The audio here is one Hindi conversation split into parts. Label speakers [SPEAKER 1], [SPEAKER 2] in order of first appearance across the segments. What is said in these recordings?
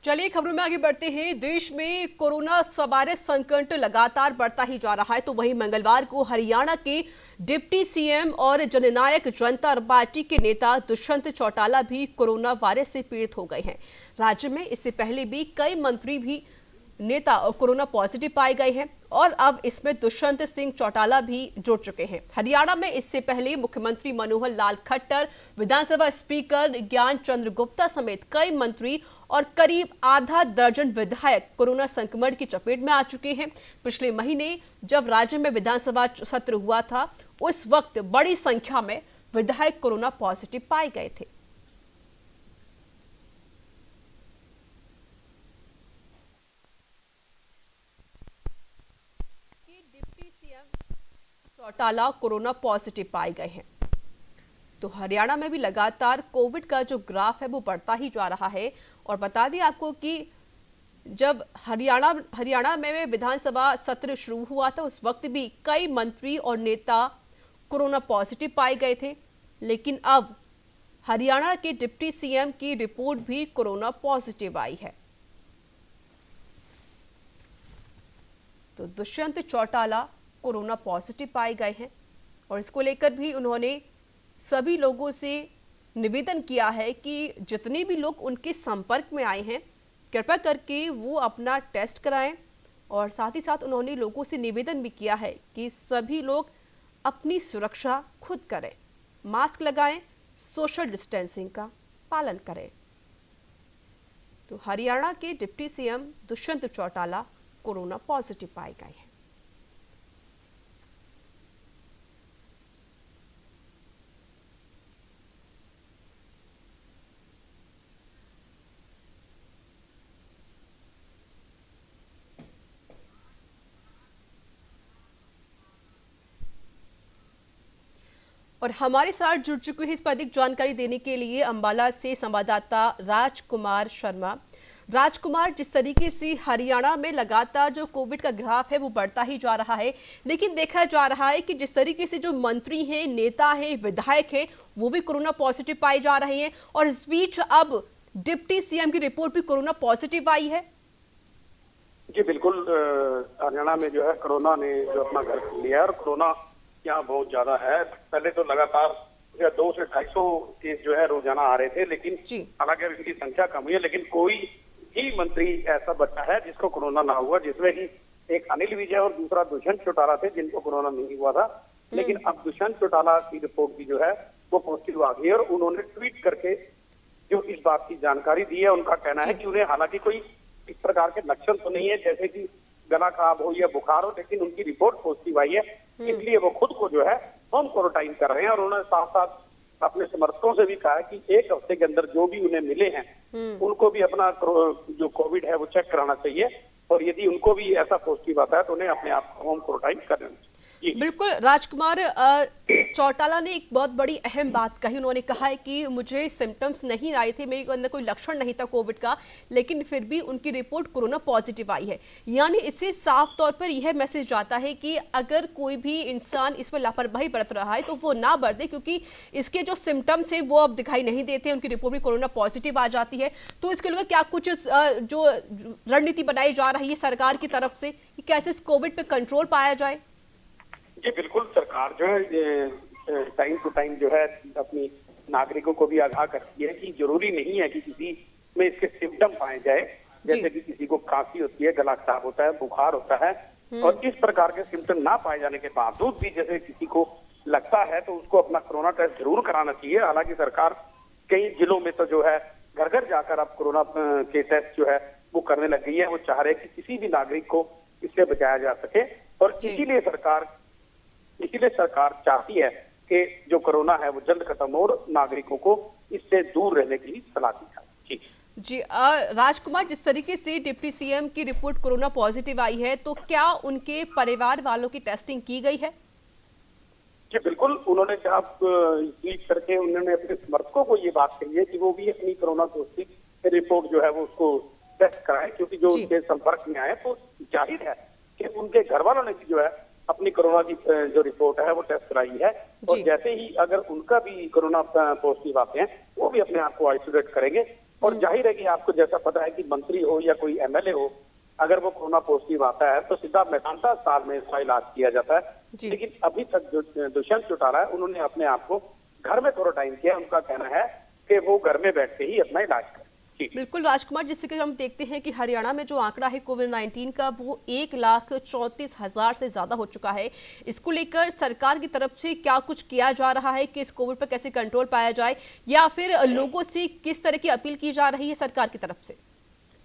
[SPEAKER 1] चलिए खबरों में आगे बढ़ते हैं। देश में कोरोना वायरस संकट लगातार बढ़ता ही जा रहा है, तो वहीं मंगलवार को हरियाणा के डिप्टी सीएम और जननायक जनता पार्टी के नेता दुष्यंत चौटाला भी कोरोना वायरस से पीड़ित हो गए हैं। राज्य में इससे पहले भी कई मंत्री भी नेता कोरोना पॉजिटिव पाए गए हैं और अब इसमें दुष्यंत सिंह चौटाला भी जुड़ चुके हैं। हरियाणा में इससे पहले मुख्यमंत्री मनोहर लाल खट्टर, विधानसभा स्पीकर ज्ञान चंद्र गुप्ता समेत कई मंत्री और करीब आधा दर्जन विधायक कोरोना संक्रमण की चपेट में आ चुके हैं। पिछले महीने जब राज्य में विधानसभा सत्र हुआ था, उस वक्त बड़ी संख्या में विधायक कोरोना पॉजिटिव पाए गए थे। चौटाला कोरोना पॉजिटिव पाए गए हैं। तो हरियाणा में भी लगातार कोविड का जो ग्राफ है वो बढ़ता ही जा रहा है। और बता दें आपको कि जब हरियाणा में विधानसभा सत्र शुरू हुआ था, उस वक्त भी कई मंत्री और नेता कोरोना पॉजिटिव पाए गए थे, लेकिन अब हरियाणा के डिप्टी सीएम की रिपोर्ट भी कोरोना पॉजिटिव आई है। तो दुष्यंत चौटाला कोरोना पॉजिटिव पाए गए हैं और इसको लेकर भी उन्होंने सभी लोगों से निवेदन किया है कि जितने भी लोग उनके संपर्क में आए हैं, कृपया करके वो अपना टेस्ट कराएं। और साथ ही साथ उन्होंने लोगों से निवेदन भी किया है कि सभी लोग अपनी सुरक्षा खुद करें, मास्क लगाएं, सोशल डिस्टेंसिंग का पालन करें। तो हरियाणा के deputy CM Dushyant Chautala corona positive पाए गए हैं। और हमारे साथ जुड़ चुके हैं इस पर अधिक जानकारी देने के लिए अंबाला से संवाददाता राजकुमार शर्मा। राजकुमार, जिस तरीके से हरियाणा में लगातार जो कोविड का ग्राफ है वो बढ़ता ही जा रहा है, लेकिन देखा जा रहा है कि जिस तरीके से जो मंत्री हैं, नेता हैं, विधायक हैं, वो भी कोरोना पॉजिटिव पाए जा रहे हैं और इस बीच अब डिप्टी सीएम की रिपोर्ट भी कोरोना पॉजिटिव आई है।
[SPEAKER 2] जी बिल्कुल, हरियाणा में जो है कोरोना ने जो अपना घर खोल लिया है और कोरोना यहाँ बहुत ज्यादा है। पहले तो लगातार 200 से 250 केस जो है रोजाना आ रहे थे, लेकिन हालांकि इनकी संख्या कम हुई है, लेकिन कोई ही मंत्री ऐसा बचा है जिसको कोरोना ना हुआ, जिसमें कि एक अनिल विजय और दूसरा दुष्यंत चौटाला थे जिनको कोरोना नहीं हुआ था। लेकिन अब दुष्यंत चौटाला की रिपोर्ट भी जो है वो पॉजिटिव आ गई है और उन्होंने ट्वीट करके जो इस बात की जानकारी दी है। उनका कहना है कि उन्हें हालांकि कोई इस प्रकार के लक्षण तो नहीं है जैसे कि गला खराब हो या बुखार हो, लेकिन उनकी रिपोर्ट पॉजिटिव आई है, इसलिए वो खुद को जो है होम क्वारंटाइन कर रहे हैं। और उन्होंने साथ साथ अपने समर्थकों से भी कहा है कि एक हफ्ते के अंदर जो भी उन्हें मिले हैं उनको भी अपना जो कोविड है वो चेक कराना चाहिए और यदि उनको भी ऐसा पॉजिटिव आता है तो उन्हें अपने आप को होम क्वारंटाइन कर लेना चाहिए।
[SPEAKER 1] बिल्कुल राजकुमार, चौटाला ने एक बहुत बड़ी अहम बात कही। उन्होंने कहा है कि मुझे सिम्टम्स नहीं आए थे, मेरे अंदर कोई लक्षण नहीं था कोविड का, लेकिन फिर भी उनकी रिपोर्ट कोरोना पॉजिटिव आई है। यानी इससे साफ तौर पर यह मैसेज जाता है कि अगर कोई भी इंसान इसमें लापरवाही बरत रहा है तो वो ना बरते, क्योंकि इसके जो सिम्टम्स है वो अब दिखाई नहीं देते, उनकी रिपोर्ट भी कोरोना पॉजिटिव आ जाती है। तो इसके लिए क्या कुछ जो रणनीति बनाई जा रही है सरकार की तरफ से कि कैसे इस कोविड पे कंट्रोल पाया जाए?
[SPEAKER 2] जी बिल्कुल, सरकार जो है टाइम टू टाइम जो है अपनी नागरिकों को भी आगाह करती है कि जरूरी नहीं है कि किसी में इसके सिम्टम पाए जाए, जैसे कि किसी को खांसी होती है, गला खराब होता है, बुखार होता है, और इस प्रकार के सिम्टम ना पाए जाने के बावजूद भी जैसे किसी को लगता है तो उसको अपना कोरोना टेस्ट जरूर कराना चाहिए। हालांकि सरकार कई जिलों में तो जो है घर घर जाकर अब कोरोना के टेस्ट जो है वो करने लग गई है। वो चाह रहे हैं कि किसी भी नागरिक को इससे बचाया जा सके और इसीलिए सरकार चाहती है कि जो कोरोना है वो जल्द खत्म हो और नागरिकों को इससे दूर रहने की सलाह दी जाए।
[SPEAKER 1] जी राजकुमार, जिस तरीके से डिप्टी सीएम की रिपोर्ट कोरोना पॉजिटिव आई है, तो क्या उनके परिवार वालों की टेस्टिंग की गई है?
[SPEAKER 2] जी बिल्कुल, उन्होंने ट्वीट करके उन्होंने अपने समर्थकों को ये बात कही है कि वो भी अपनी कोरोना पॉजिटिव रिपोर्ट जो है वो उसको टेस्ट कराएं, क्योंकि जो उनके संपर्क में आए तो जाहिर है कि उनके घर वालों ने भी जो है अपनी कोरोना की जो रिपोर्ट है वो टेस्ट कराई है और जैसे ही अगर उनका भी कोरोना पॉजिटिव आते हैं वो भी अपने आप को आइसोलेट करेंगे और जाहिर है कि आपको जैसा पता है कि मंत्री हो या कोई एमएलए हो, अगर वो कोरोना पॉजिटिव आता है तो सीधा मेदांता अस्पताल में इसका इलाज किया जाता है। लेकिन अभी तक जो दुष्यंत चौटाला है, उन्होंने अपने आप को घर में क्वारंटाइन किया। उनका कहना है कि वो घर में बैठ के ही अपना इलाज करें।
[SPEAKER 1] बिल्कुल राजकुमार, जिससे कि हम देखते हैं कि हरियाणा में जो आंकड़ा है कोविड-19 का वो 1,34,000 से ज्यादा हो चुका है। इसको लेकर सरकार की तरफ से क्या कुछ किया जा रहा है कि इस कोविड पर कैसे कंट्रोल पाया जाए, या फिर लोगों से किस तरह की अपील की जा रही है सरकार की तरफ से?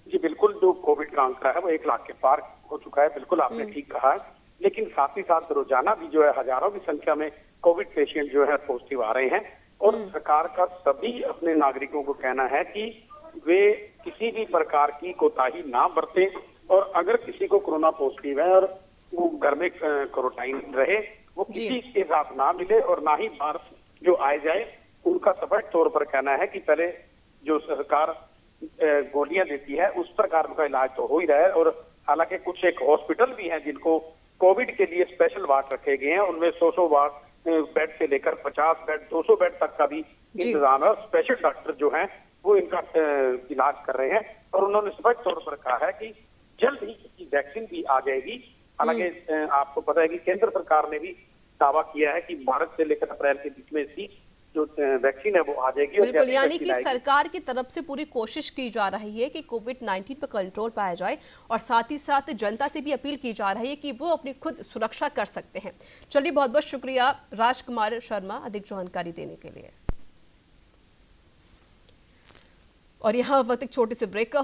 [SPEAKER 2] जी बिल्कुल, जो कोविड का आंकड़ा है वो 1 लाख के पार हो चुका है। बिल्कुल आपने ठीक कहा है, लेकिन साथ ही साथ रोजाना भी जो है हजारों की संख्या में कोविड पेशेंट जो है पॉजिटिव आ रहे हैं। और सरकार का सभी अपने नागरिकों को कहना है कि वे किसी भी प्रकार की कोताही ना बरतें, और अगर किसी को कोरोना पॉजिटिव है और वो घर में क्वारंटाइन रहे, वो किसी के साथ ना मिले और ना ही बाहर जो आए जाए। उनका स्पष्ट तौर पर कहना है कि पहले जो सरकार गोलियां देती है उस प्रकार का इलाज तो हो ही रहा है। और हालांकि कुछ एक हॉस्पिटल भी हैं जिनको कोविड के लिए स्पेशल वार्ड रखे गए हैं, उनमें 100 वार्ड बेड से लेकर 50 बेड 200 बेड तक का भी इंतजाम है। और स्पेशल डॉक्टर जो हैं वो इनका इलाज कर रहे हैं। और उन्होंने स्पष्ट तौर पर कहा है कि जल्द ही इसकी वैक्सीन भी आ जाएगी। हालांकि आपको पता है कि केंद्र सरकार ने भी दावा किया है कि मार्च से लेकर अप्रैल के बीच में इसकी जो वैक्सीन है वो आ जाएगी।
[SPEAKER 1] बिल्कुल, यानी कि सरकार की तरफ से पूरी कोशिश की जा रही है कि कोविड-19 पर कंट्रोल पाया जाए, और साथ ही साथ जनता से भी अपील की जा रही है कि वो अपनी खुद सुरक्षा कर सकते हैं। चलिए, बहुत बहुत शुक्रिया राजकुमार शर्मा अधिक जानकारी देने के लिए। और यहाँ वक्त एक छोटे से ब्रेक का